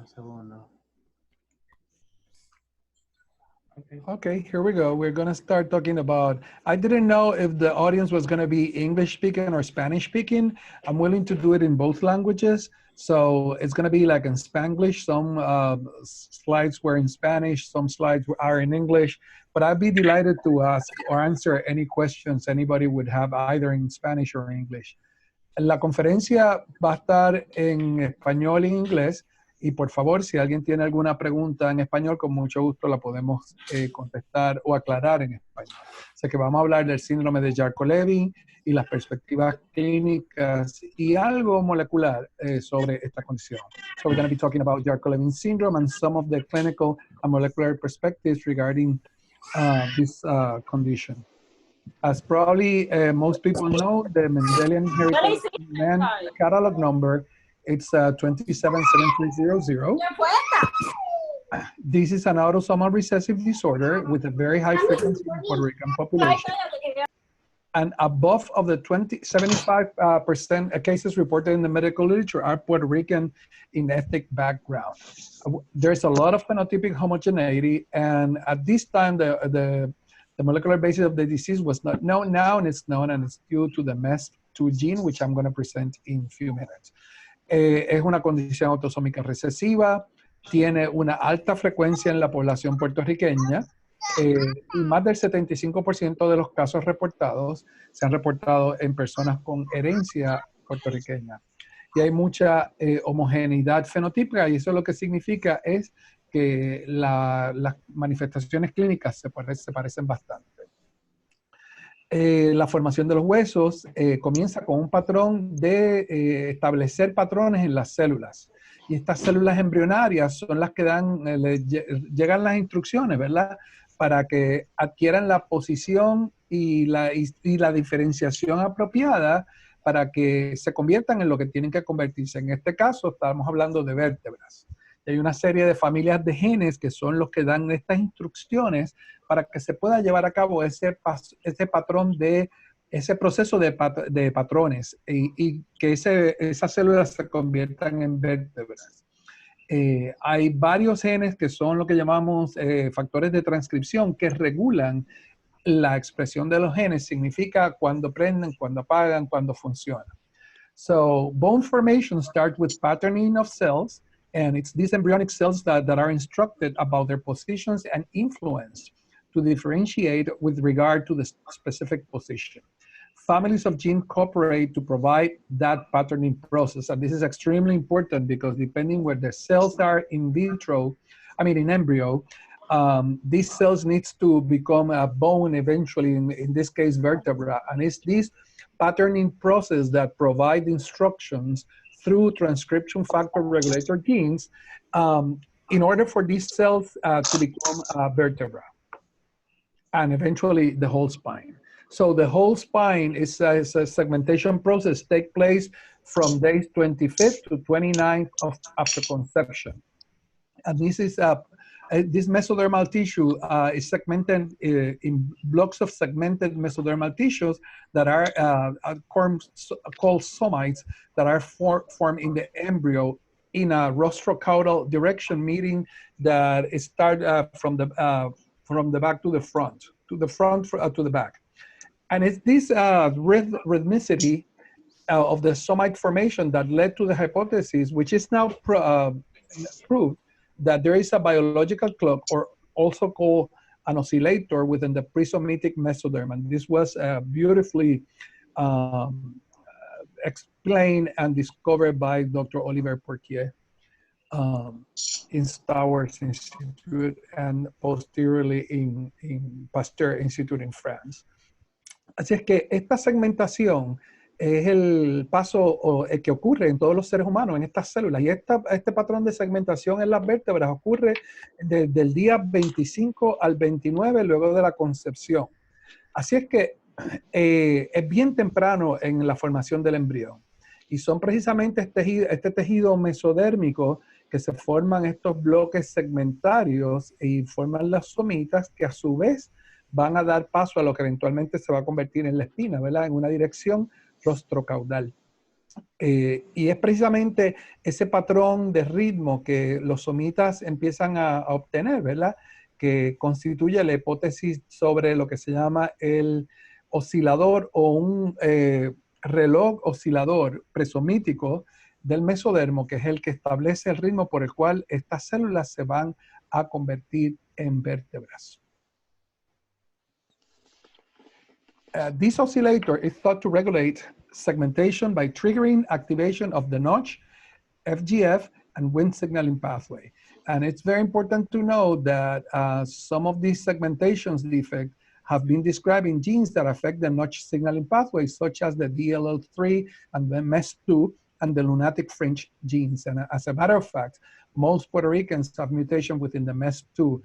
segundo. Okay, here we go. We're going to start talking about, I didn't know if the audience was going to be English speaking or Spanish speaking. I'm willing to do it in both languages. So it's going to be like in Spanglish. Some slides were in Spanish, some slides are in English, but I'd be delighted to ask or answer any questions anybody would have either in Spanish or English. La conferencia va a estar en español y en inglés. Y por favor, si alguien tiene alguna pregunta en español, con mucho gusto la podemos contestar o aclarar en español. O sea que vamos a hablar del síndrome de Charcot-Levin y las perspectivas clínicas y algo molecular sobre esta condición. So we're going to be talking about Charcot-Levin syndrome and some of the clinical and molecular perspectives regarding this condition. As probably most people know, the Mendelian Inheritance Man catalog number, it's 277300. This is an autosomal recessive disorder with a very high frequency in Puerto Rican population. And above of the 75% cases reported in the medical literature are Puerto Rican in ethnic background. There's a lot of phenotypic homogeneity, and at this time, the molecular basis of the disease was not known. Now it's known, and it's due to the MES2 gene, which I'm going to present in a few minutes. Es una condición autosómica recesiva, tiene una alta frecuencia en la población puertorriqueña, y más del 75% de los casos reportados se han reportado en personas con herencia puertorriqueña. Y hay mucha homogeneidad fenotípica, y eso lo que significa es que las manifestaciones clínicas se parecen bastante. La formación de los huesos comienza con un patrón de establecer patrones en las células. Y estas células embrionarias son las que llegan las instrucciones, ¿verdad? Para que adquieran la posición y la diferenciación apropiada para que se conviertan en lo que tienen que convertirse. En este caso, estamos hablando de vértebras. Hay una serie de familias de genes que son los que dan estas instrucciones para que se pueda llevar a cabo ese patrón ese proceso de patrones y que esas células se conviertan en vértebras. Hay varios genes que son lo que llamamos factores de transcripción que regulan la expresión de los genes, significa cuando prenden, cuando apagan, cuando funcionan. So bone formation starts with patterning of cells, and it's these embryonic cells that are instructed about their positions and influenced to differentiate with regard to the specific position. Families of genes cooperate to provide that patterning process, and this is extremely important because depending where the cells are in embryo, these cells needs to become a bone eventually, in this case, vertebra, and it's this patterning process that provide instructions through transcription factor regulator genes in order for these cells to become vertebra and eventually the whole spine. So the whole spine is a segmentation process take place from days 25th to 29th after conception. And this is this mesodermal tissue is segmented in blocks of segmented mesodermal tissues that are called somites that are formed in the embryo in a rostrocaudal direction, meaning that it starts from the back to the front, to the back. And it's this rhythmicity of the somite formation that led to the hypothesis, which is now proved, that there is a biological clock, or also called an oscillator, within the presomitic mesoderm. And this was beautifully explained and discovered by Dr. Oliver Porquier in Stowers Institute and posteriorly in Pasteur Institute in France. Así es que esta segmentación es el paso que ocurre en todos los seres humanos, en estas células. Y este patrón de segmentación en las vértebras ocurre desde el día 25 al 29 luego de la concepción. Así es que es bien temprano en la formación del embrión. Y son precisamente este tejido mesodérmico que se forman estos bloques segmentarios y forman las somitas que a su vez van a dar paso a lo que eventualmente se va a convertir en la espina, ¿verdad? En una dirección rostrocaudal. Y es precisamente ese patrón de ritmo que los somitas empiezan a obtener, ¿verdad? Que constituye la hipótesis sobre lo que se llama el oscilador o un reloj oscilador presomítico del mesodermo, que es el que establece el ritmo por el cual estas células se van a convertir en vértebras. This oscillator is thought to regulate segmentation by triggering activation of the notch, FGF, and Wnt signaling pathway. And it's very important to know that some of these segmentations defects have been described in genes that affect the notch signaling pathways, such as the DLL3 and the MES2 and the lunatic fringe genes. And as a matter of fact, most Puerto Ricans have mutation within the MES2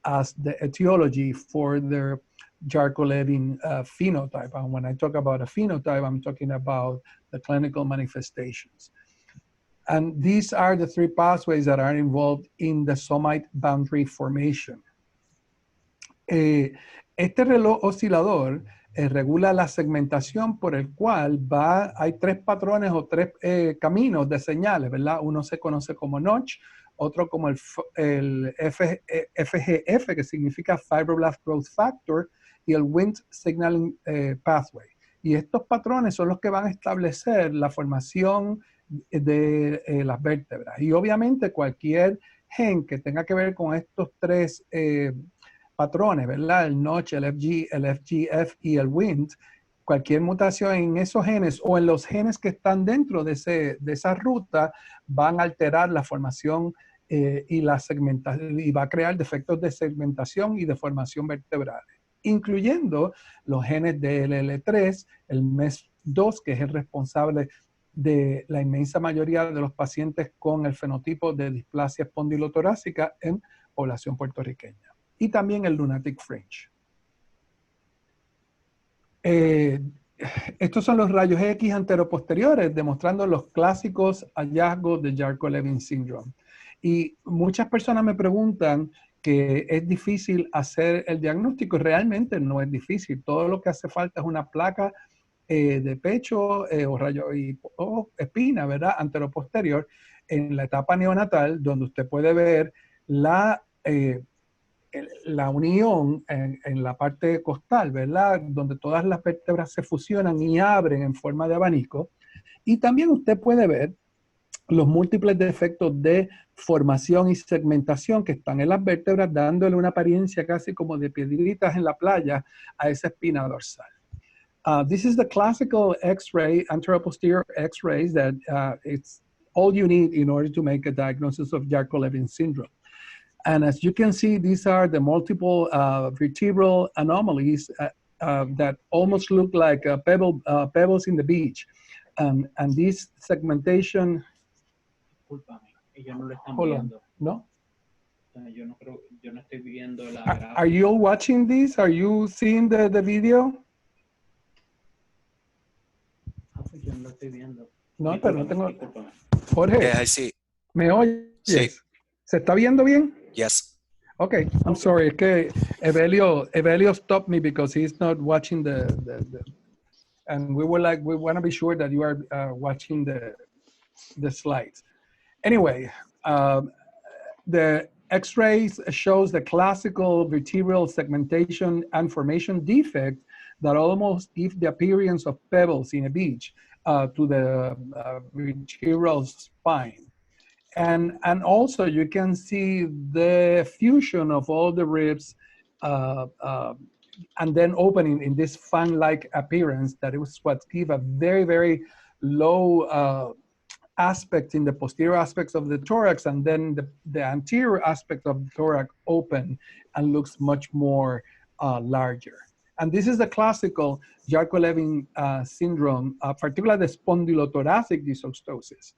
as the etiology for their Charcot-Levin phenotype. And when I talk about a phenotype, I'm talking about the clinical manifestations. And these are the three pathways that are involved in the somite boundary formation. Este reloj oscilador regula la segmentación por el cual hay tres patrones o tres caminos de señales, ¿verdad? Uno se conoce como notch, otro como el FGF, que significa Fibroblast Growth Factor, y el Wnt Signaling Pathway. Y estos patrones son los que van a establecer la formación de las vértebras. Y obviamente cualquier gen que tenga que ver con estos tres patrones, ¿verdad? El notch, el FGF y el Wnt, cualquier mutación en esos genes o en los genes que están dentro de esa ruta van a alterar la formación y la segmentación, y va a crear defectos de segmentación y de formación vertebral, incluyendo los genes de LL3, el MES2, que es el responsable de la inmensa mayoría de los pacientes con el fenotipo de displasia espondilotorácica en población puertorriqueña, y también el lunatic fringe. Estos son los rayos X anteroposteriores demostrando los clásicos hallazgos de Charcot-Levin syndrome. Y muchas personas me preguntan que es difícil hacer el diagnóstico. Realmente no es difícil. Todo lo que hace falta es una placa de pecho o rayo o espina, ¿verdad? Anteroposterior en la etapa neonatal, donde usted puede ver la unión en la parte costal, ¿verdad? Donde todas las vértebras se fusionan y abren en forma de abanico. Y también usted puede ver los múltiples defectos de formación y segmentación que están en las vértebras, dándole una apariencia casi como de piedritas en la playa a esa espina dorsal. This is the classical X-ray, anteroposterior X-rays that it's all you need in order to make a diagnosis of Charcot-Levin syndrome. And as you can see, these are the multiple vertebral anomalies that almost look like pebbles in the beach. And this segmentation... Discúlpame, ellos no lo están viendo. ¿No? Yo no estoy viendo la gráfica. Are you watching this? Are you seeing the video? Yo no lo estoy viendo. No, pero no tengo... Discúlpame. Jorge, Yeah, I see. ¿me oyes? Sí. ¿Se está viendo bien? Yes. Okay, I'm sorry. Es que Evelio stopped me because he's not watching the and we want to be sure that you are watching the slides. Anyway, the X-rays shows the classical vertebral segmentation and formation defect that almost give the appearance of pebbles in a beach to the vertebral spine. And also you can see the fusion of all the ribs and then opening in this fan-like appearance that it was what give a very, very low aspect in the posterior aspects of the thorax, and then the anterior aspect of the thorax open and looks much more larger. And this is the classical Charcot-Levin syndrome, particularly the spondylothoracic dysostosis.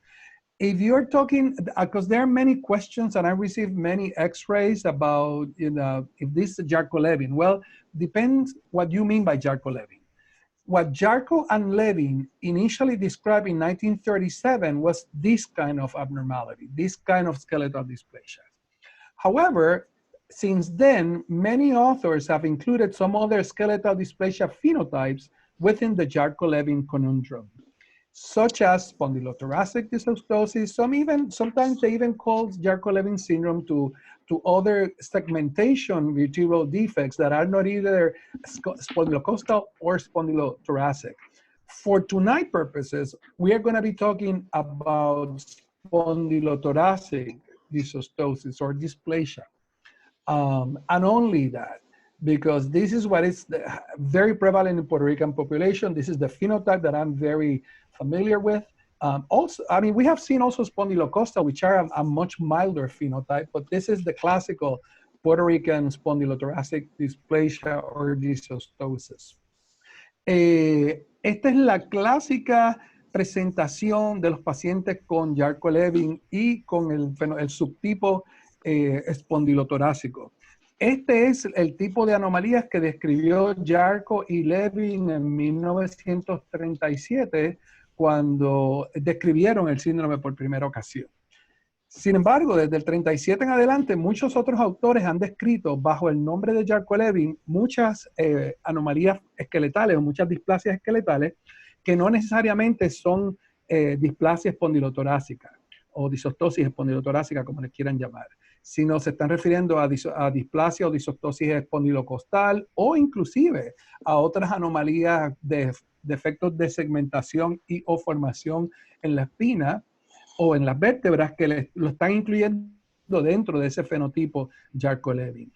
If you're talking, because there are many questions and I received many x-rays about, if this is Charcot-Levin. Well, depends what you mean by Charcot-Levin. What Charcot and Levin initially described in 1937 was this kind of abnormality, this kind of skeletal dysplasia. However, since then, many authors have included some other skeletal dysplasia phenotypes within the Charcot-Levin conundrum. such as spondylothoracic dysostosis. Sometimes they even call Charcot-Levin syndrome to other segmentation vertebral defects that are not either spondylocostal or spondylothoracic. For tonight purposes, we are going to be talking about spondylothoracic dysostosis or dysplasia. And only that, because this is what is very prevalent in Puerto Rican population. This is the phenotype that I'm very familiar with. Also, I mean, we have seen also spondylocostal, which are a much milder phenotype, but this is the classical Puerto Rican spondylothoracic dysplasia or dysostosis. Esta es la clásica presentación de los pacientes con Charcot-Levin y con el subtipo espondilothorácico. Este es el tipo de anomalías que describió Charcot y Levin en 1937 cuando describieron el síndrome por primera ocasión. Sin embargo, desde el 37 en adelante, muchos otros autores han descrito bajo el nombre de Charcot-Levin muchas anomalías esqueletales o muchas displasias esqueletales que no necesariamente son displasia espondilothorácica o disostosis espondilothorácica, como les quieran llamar, sino se están refiriendo a displasia o disostosis espondilocostal o inclusive a otras anomalías de defectos de segmentación y o formación en la espina o en las vértebras que lo están incluyendo dentro de ese fenotipo Charcot-Levin.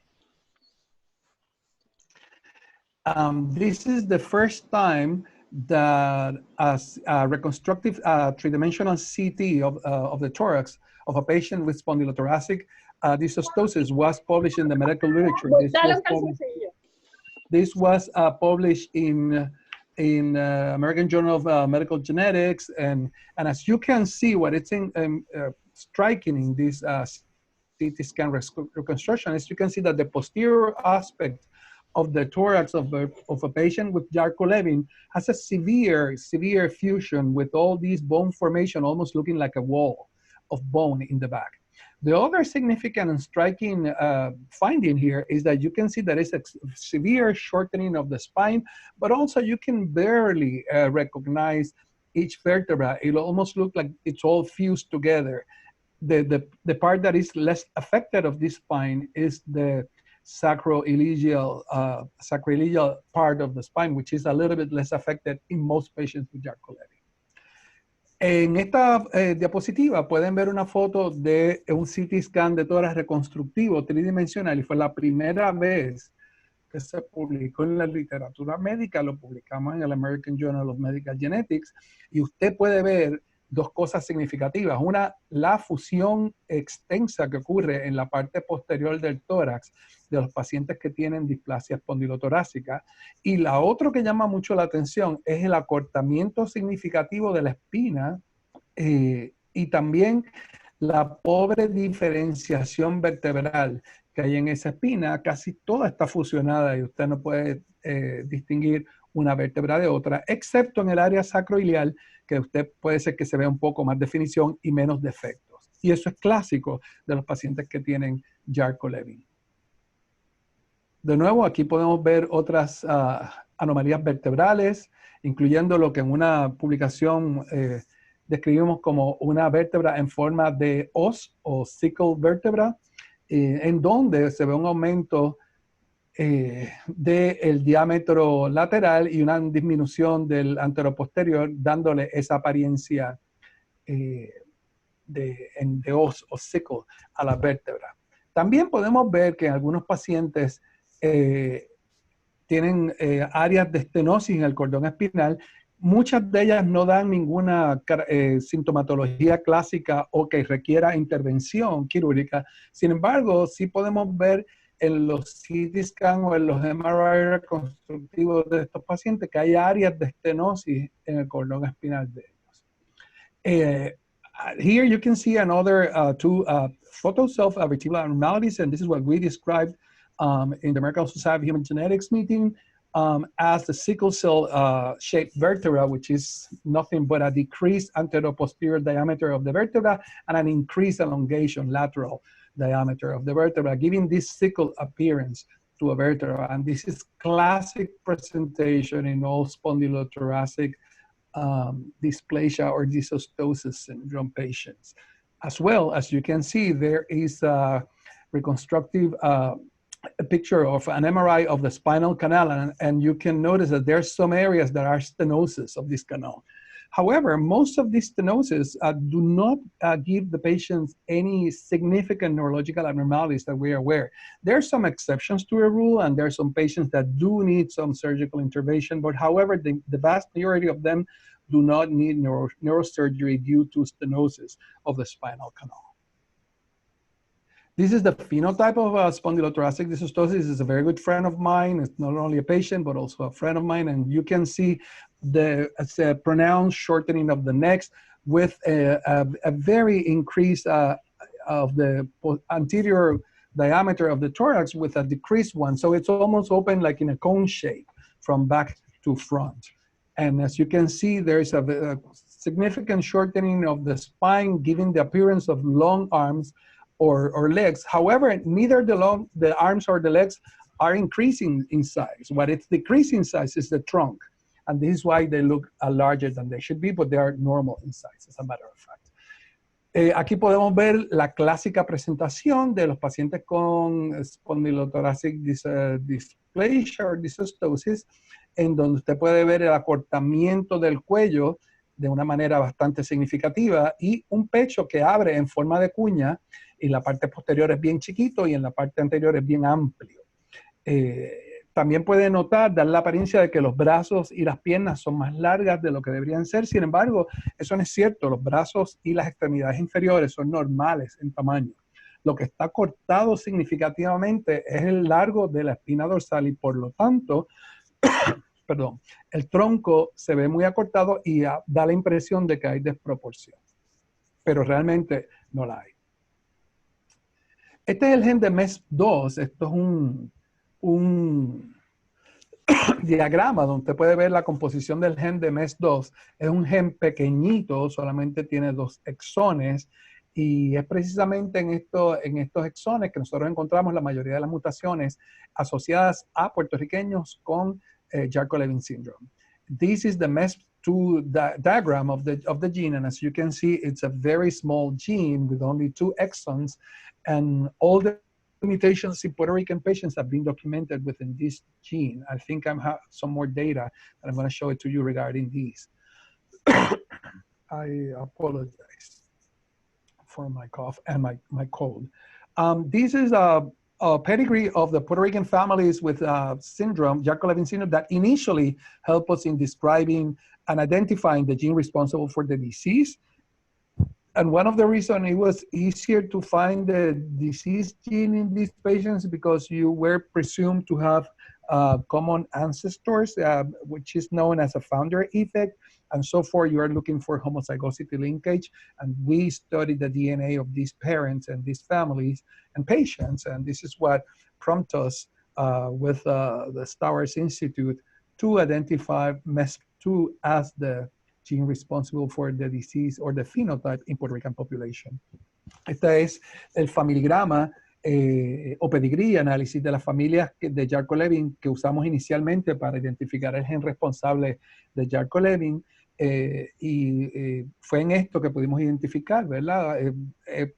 This is the first time that a reconstructive three-dimensional CT of the thorax of a patient with spondylothoracic dysostosis was published in the medical literature. This was published in American Journal of Medical Genetics, and as you can see, what it's striking in this CT scan reconstruction is you can see that the posterior aspect of the thorax of a patient with Charcot-Levin has a severe fusion with all these bone formation, almost looking like a wall of bone in the back. The other significant and striking finding here is that you can see that it's a severe shortening of the spine, but also you can barely recognize each vertebra. It'll almost look like it's all fused together. The part that is less affected of this spine is the sacroiliacal part of the spine, which is a little bit less affected in most patients with Charcot-Levin. En esta diapositiva pueden ver una foto de un CT scan de tórax reconstructivo tridimensional y fue la primera vez que se publicó en la literatura médica. Lo publicamos en el American Journal of Medical Genetics y usted puede ver dos cosas significativas. Una, la fusión extensa que ocurre en la parte posterior del tórax de los pacientes que tienen displasia espondilothorácica. Y la otra que llama mucho la atención es el acortamiento significativo de la espina y también la pobre diferenciación vertebral que hay en esa espina. Casi toda está fusionada y usted no puede distinguir una vértebra de otra, excepto en el área sacroilial, que usted puede ser que se vea un poco más definición y menos defectos. Y eso es clásico de los pacientes que tienen Charcot-Levin. De nuevo, aquí podemos ver otras anomalías vertebrales, incluyendo lo que en una publicación describimos como una vértebra en forma de hoz o sickle vértebra, en donde se ve un aumento del diámetro lateral y una disminución del anteroposterior, dándole esa apariencia de hoz o sickle a la vértebra. También podemos ver que algunos pacientes tienen áreas de estenosis en el cordón espinal. Muchas de ellas no dan ninguna sintomatología clásica o que requiera intervención quirúrgica. Sin embargo, sí podemos ver en los CT scan o en los MRI reconstructivos de estos pacientes que hay áreas de estenosis en el cordón espinal de ellos. Here you can see another two photos of vertebral abnormalities, and this is what we described in the American Society of Human Genetics meeting as the sickle cell shaped vertebra, which is nothing but a decreased anteroposterior diameter of the vertebra and an increased elongation lateral diameter of the vertebra, giving this sickle appearance to a vertebra. And this is classic presentation in all spondylothoracic dysplasia or dysostosis syndrome patients. As well, as you can see, there is a reconstructive a picture of an MRI of the spinal canal, and you can notice that there's some areas that are stenosis of this canal. However, most of these stenosis do not give the patients any significant neurological abnormalities that we are aware. There are some exceptions to a rule, and there are some patients that do need some surgical intervention, but however, the vast majority of them do not need neurosurgery due to stenosis of the spinal canal. This is the phenotype of spondylothoracic dysostosis. It's a very good friend of mine. It's not only a patient, but also a friend of mine. And you can see it's a pronounced shortening of the neck with a very increase of the anterior diameter of the thorax with a decreased one. So it's almost open like in a cone shape from back to front. And as you can see, there's a significant shortening of the spine, giving the appearance of long arms or legs. However, neither the arms or the legs are increasing in size. What it's decreasing in size is the trunk. And this is why they look larger than they should be, but they are normal in size, as a matter of fact. Aquí podemos ver la clásica presentación de los pacientes con spondylothoracic dysplasia o dysostosis, en donde usted puede ver el acortamiento del cuello de una manera bastante significativa y un pecho que abre en forma de cuña, y la parte posterior es bien chiquito y en la parte anterior es bien amplio. También puede notar, dar la apariencia de que los brazos y las piernas son más largas de lo que deberían ser. Sin embargo, eso no es cierto. Los brazos y las extremidades inferiores son normales en tamaño. Lo que está cortado significativamente es el largo de la espina dorsal y por lo tanto, perdón, el tronco se ve muy acortado y da la impresión de que hay desproporción. Pero realmente no la hay. Este es el gen de MESP2. Esto es un diagrama donde usted puede ver la composición del gen de MES2. Es un gen pequeñito, solamente tiene 2 exones y es precisamente en estos exones que nosotros encontramos la mayoría de las mutaciones asociadas a puertorriqueños con Charcot-Levin syndrome. This is the MES2 diagram of the gene, and as you can see, it's a very small gene with only 2 exons, and all the mutations in Puerto Rican patients have been documented within this gene. I think I have some more data, and I'm going to show it to you regarding these. I apologize for my cough and my cold. This is a pedigree of the Puerto Rican families with syndrome, Charcot-Levin syndrome, that initially help us in describing and identifying the gene responsible for the disease. And one of the reasons it was easier to find the disease gene in these patients because you were presumed to have common ancestors, which is known as a founder effect. And so forth, you are looking for homozygosity linkage. And we studied the DNA of these parents and these families and patients. And this is what prompted us with the Stowers Institute to identify MESP2 as the gene responsible for the disease or the phenotype in Puerto Rican population. Este es el familigrama o pedigrí, análisis de las familias de Charcot-Levin que usamos inicialmente para identificar el gen responsable de Charcot-Levin. Y fue en esto que pudimos identificar, ¿verdad?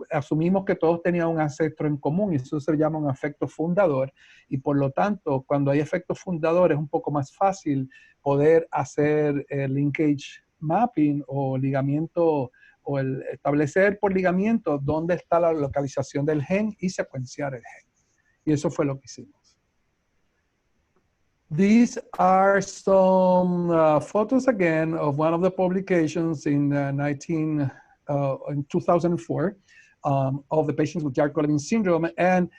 Asumimos que todos tenían un ancestro en común y eso se llama un efecto fundador y por lo tanto cuando hay efectos fundadores es un poco más fácil poder hacer linkage mapping o ligamiento o establecer por ligamiento dónde está la localización del gen y secuenciar el gen. Y eso fue lo que hicimos. These are some photos again of one of the publications in 2004 of the patients with Charcot-Levin syndrome. And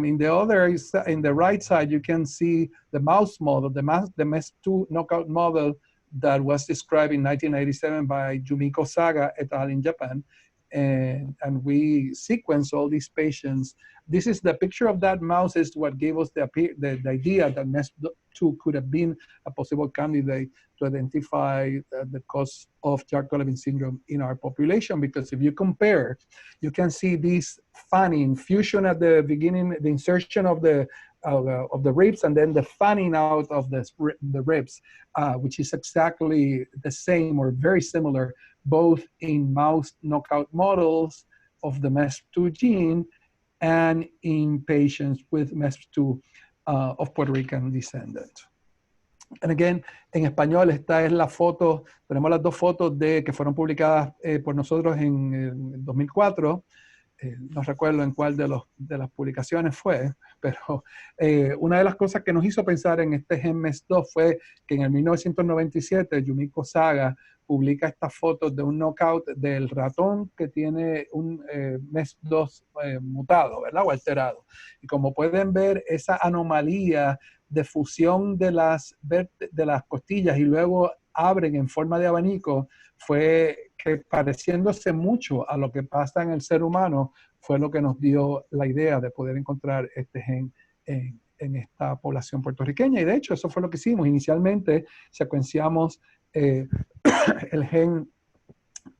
in the right side, you can see the mouse model, the MES2 knockout model that was described in 1987 by Yumiko Saga et al. In Japan. And we sequenced all these patients. This is the picture of that mouse is what gave us the idea that MES2 could have been a possible candidate to identify the cause of Charcot-Levin syndrome in our population. Because if you compare, you can see this fanning fusion at the beginning, the insertion of the of the ribs, and then the fanning out of the ribs, which is exactly the same or very similar, both in mouse knockout models of the MESP2 gene and in patients with MESP2 of Puerto Rican descendant. And again, en español, esta es la foto, tenemos las dos fotos que fueron publicadas por nosotros en 2004. No recuerdo en cuál de las publicaciones fue, pero una de las cosas que nos hizo pensar en este gen MES2 fue que en el 1997 Yumiko Saga publica estas fotos de un knockout del ratón que tiene un MES2 mutado, ¿verdad? O alterado. Y como pueden ver, esa anomalía de fusión de las costillas y luego abren en forma de abanico, fue que pareciéndose mucho a lo que pasa en el ser humano, fue lo que nos dio la idea de poder encontrar este gen en esta población puertorriqueña. Y de hecho, eso fue lo que hicimos. Inicialmente secuenciamos el gen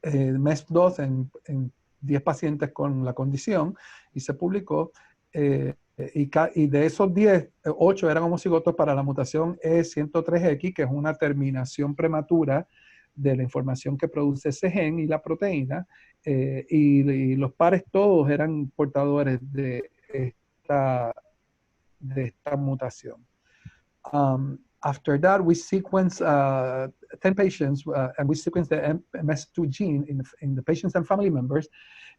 MESP2 en 10 pacientes con la condición y se publicó. Y de esos 10, 8 eran homocigotos para la mutación E103X, que es una terminación prematura de la información que produce ese gen y la proteína, y los pares todos eran portadores de esta mutación. After that, we sequenced 10 patients, and we sequenced the MES2 gene in the patients and family members,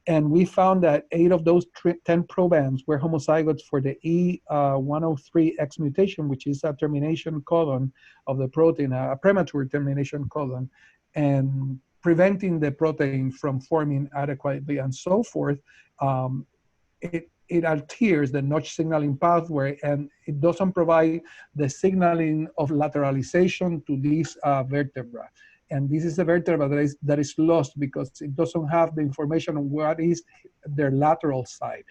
and we found that 8 of those 10 probands were homozygotes for the E103X mutation, which is a termination codon of the protein, a premature termination codon, and preventing the protein from forming adequately and so forth. It alters the Notch signaling pathway, and it doesn't provide the signaling of lateralization to these vertebra. And this is a vertebra that is lost because it doesn't have the information on what is their lateral side.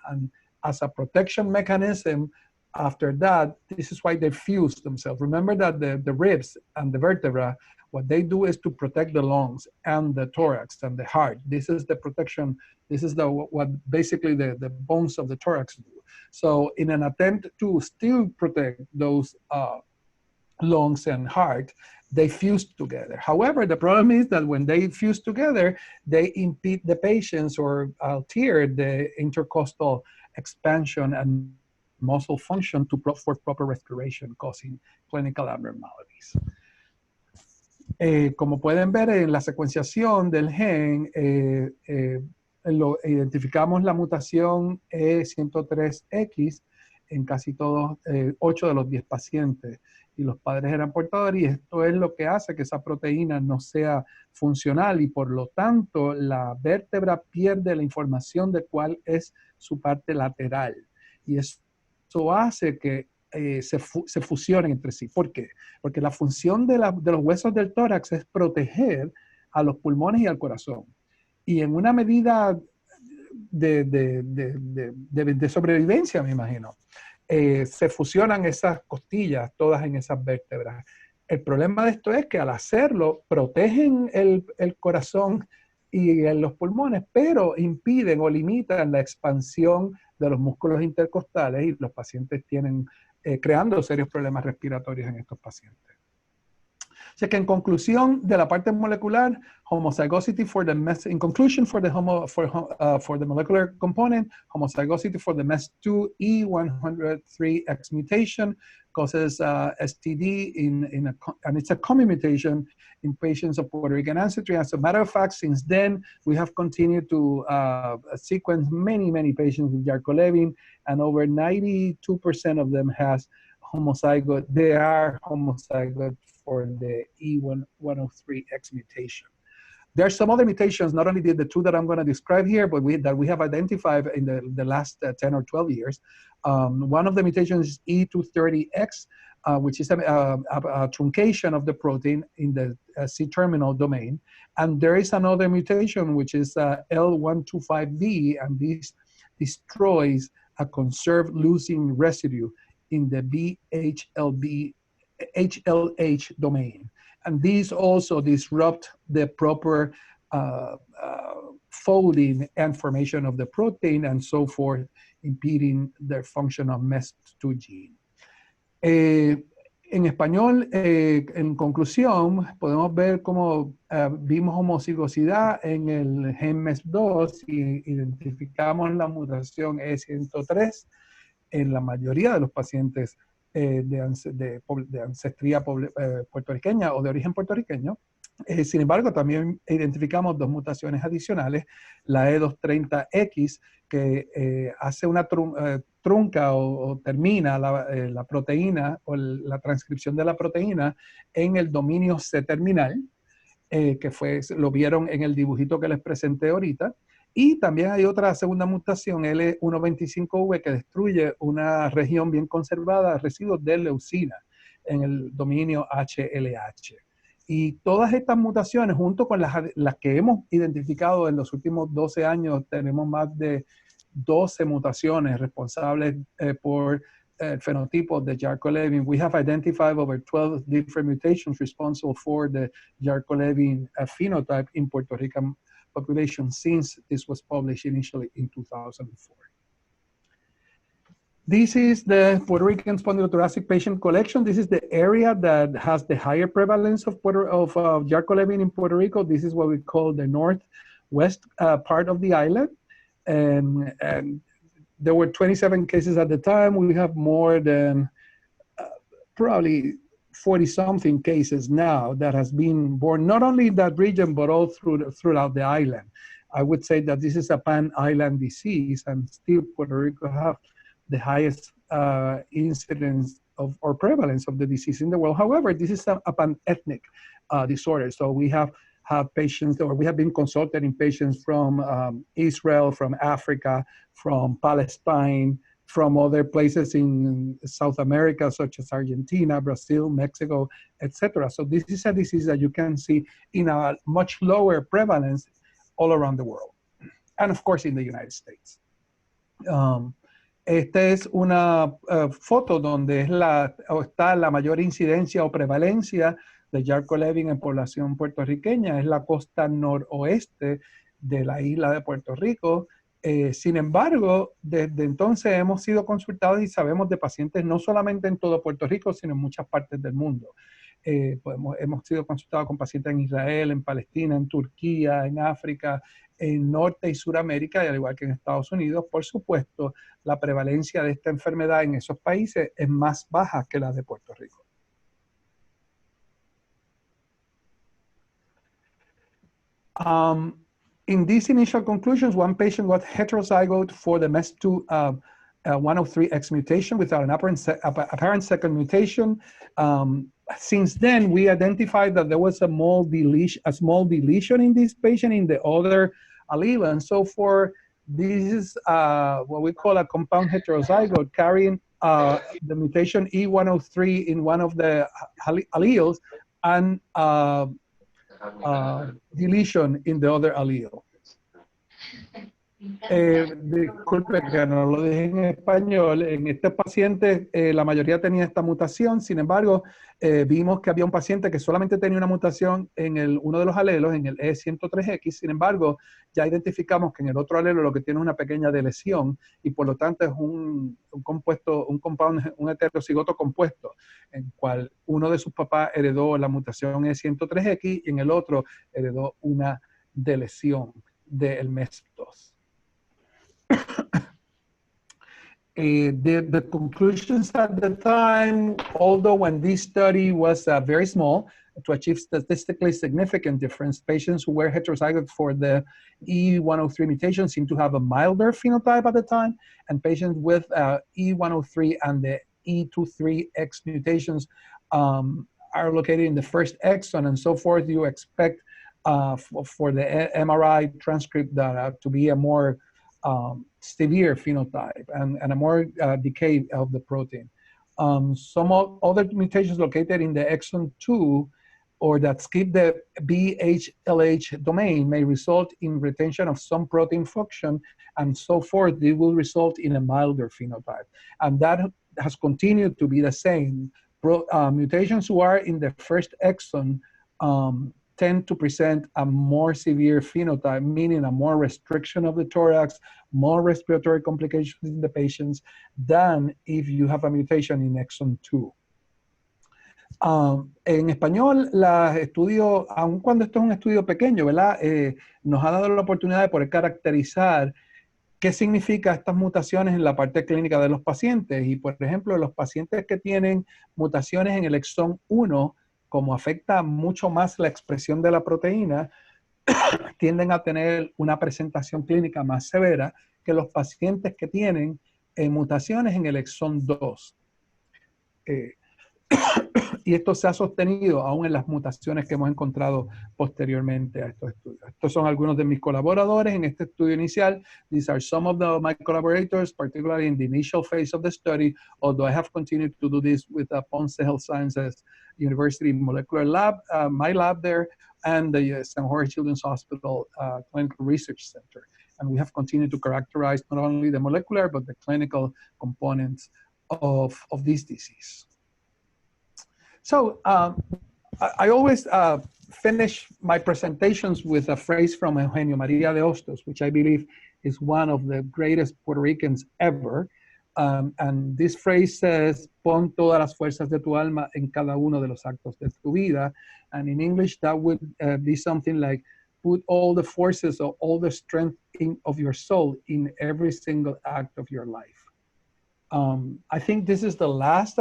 And as a protection mechanism, after that, this is why they fuse themselves. Remember that the ribs and the vertebra, what they do is to protect the lungs and the thorax and the heart. This is the protection. This is what basically the bones of the thorax do. So in an attempt to still protect those lungs and heart, they fuse together. However, the problem is that when they fuse together, they impede the patients or alter the intercostal expansion and muscle function for proper respiration, causing clinical abnormalities. Como pueden ver en la secuenciación del gen, identificamos la mutación E103X en casi todos, 8 de los 10 pacientes, y los padres eran portadores, y esto es lo que hace que esa proteína no sea funcional, y por lo tanto la vértebra pierde la información de cuál es su parte lateral, y eso hace que se fusionen entre sí. ¿Por qué? Porque la función de los huesos del tórax es proteger a los pulmones y al corazón, y en una medida de sobrevivencia, me imagino, se fusionan esas costillas todas en esas vértebras. El problema de esto es que al hacerlo protegen el corazón y los pulmones, pero impiden o limitan la expansión de los músculos intercostales, y los pacientes tienen creando serios problemas respiratorios en estos pacientes. Así que en conclusión de la parte molecular, homozygosity for the in conclusion for the molecular component, homozygosity for the MES2 E103X mutation causes STD and it's a common mutation in patients of Puerto Rican ancestry. As a matter of fact, since then, we have continued to sequence many patients with Yarcolevin, and over 92% of them has homozygote. They are homozygote for the E103X mutation. There are some other mutations, not only the 2 that I'm going to describe here, but that we have identified in the last 10 or 12 years. One of the mutations is E230X, which is a truncation of the protein in the C-terminal domain. And there is another mutation, which is L125V, and this destroys a conserved leucine residue in the HLH domain. And these also disrupt the proper folding and formation of the protein and so forth, impeding the function of MESP2 gene. En español, en conclusión, podemos ver cómo vimos homocigosidad en el gen MESP2 y identificamos la mutación E103 en la mayoría de los pacientes de ancestría puertorriqueña o de origen puertorriqueño. Sin embargo, también identificamos dos mutaciones adicionales, la E230X, que hace una trunca o termina la proteína o la transcripción de la proteína en el dominio C-terminal, que lo vieron en el dibujito que les presenté ahorita. Y también hay otra segunda mutación, L125V, que destruye una región bien conservada, residuos de leucina, en el dominio HLH. Y todas estas mutaciones, junto con las que hemos identificado en los últimos 12 años, tenemos más de 12 mutaciones responsables por el fenotipo de Yarko-Levin. We have identified over 12 different mutations responsible for the Yarko-Levin phenotype in Puerto Rican population since this was published initially in 2004. This is the Puerto Rican spondylothoracic patient collection. This is the area that has the higher prevalence of Yarko-Levin in Puerto Rico. This is what we call the northwest part of the island. And there were 27 cases at the time. We have more than probably 40-something cases now that has been born, not only in that region, but all throughout the island. I would say that this is a pan-island disease, and still Puerto Rico have the highest incidence or prevalence of the disease in the world. However, this is a pan-ethnic disorder. So we have patients, or we have been consulting patients from Israel, from Africa, from Palestine, from other places in South America, such as Argentina, Brazil, Mexico, etc. So this is a disease that you can see in a much lower prevalence all around the world. And of course, in the United States. Esta es una foto donde está la mayor incidencia o prevalencia de Yarko-Levin en población puertorriqueña. Es la costa noroeste de la isla de Puerto Rico. Sin embargo, desde entonces hemos sido consultados y sabemos de pacientes no solamente en todo Puerto Rico, sino en muchas partes del mundo. Hemos sido consultados con pacientes en Israel, en Palestina, en Turquía, en África, en Norte y Suramérica, y al igual que en Estados Unidos. Por supuesto, la prevalencia de esta enfermedad en esos países es más baja que la de Puerto Rico. In these initial conclusions, one patient was heterozygote for the MES2 103X mutation without an apparent second mutation. Since then, we identified that there was a small deletion in this patient in the other allele. And so for this is what we call a compound heterozygote carrying the mutation E103 in one of the alleles and deletion in the other allele. Disculpe que no lo dije en español. En este paciente la mayoría tenía esta mutación. Sin embargo, vimos que había un paciente que solamente tenía una mutación en uno de los alelos, en el E103X. Sin embargo, ya identificamos que en el otro alelo lo que tiene es una pequeña delesión y por lo tanto es un heterocigoto compuesto, en cual uno de sus papás heredó la mutación E103X y en el otro heredó una delesión del MESP2. The conclusions at the time, although when this study was very small, to achieve statistically significant difference, patients who were heterozygote for the E103 mutation seem to have a milder phenotype at the time, and patients with E103 and the E23X mutations are located in the first exon and so forth. You expect for the MRI transcript to be a more severe phenotype and a more decay of the protein. Some other mutations located in the exon 2 or that skip the BHLH domain may result in retention of some protein function and so forth. They will result in a milder phenotype. And that has continued to be the same. Mutations who are in the first exon tend to present a more severe phenotype, meaning a more restriction of the thorax, more respiratory complications in the patients than if you have a mutation in exon 2. En español, los estudios, aun cuando esto es un estudio pequeño, ¿verdad? Nos ha dado la oportunidad de poder caracterizar qué significa estas mutaciones en la parte clínica de los pacientes. Y, por ejemplo, los pacientes que tienen mutaciones en el exón 1, como afecta mucho más la expresión de la proteína, tienden a tener una presentación clínica más severa que los pacientes que tienen mutaciones en el exón 2. Y esto se ha sostenido aún en las mutaciones que hemos encontrado posteriormente a estos estudios. Estos son algunos de mis colaboradores en este estudio inicial. These are some of my collaborators, particularly in the initial phase of the study, although I have continued to do this with Ponce Health Sciences University Molecular Lab, my lab there, and the St. Jorge Children's Hospital Clinical Research Center. And we have continued to characterize not only the molecular, but the clinical components of this disease. So I always finish my presentations with a phrase from Eugenio María de Hostos, which I believe is one of the greatest Puerto Ricans ever. And this phrase says, pon todas las fuerzas de tu alma en cada uno de los actos de tu vida. And in English, that would be something like, put all the forces or all the strength of your soul in every single act of your life. I think this is the last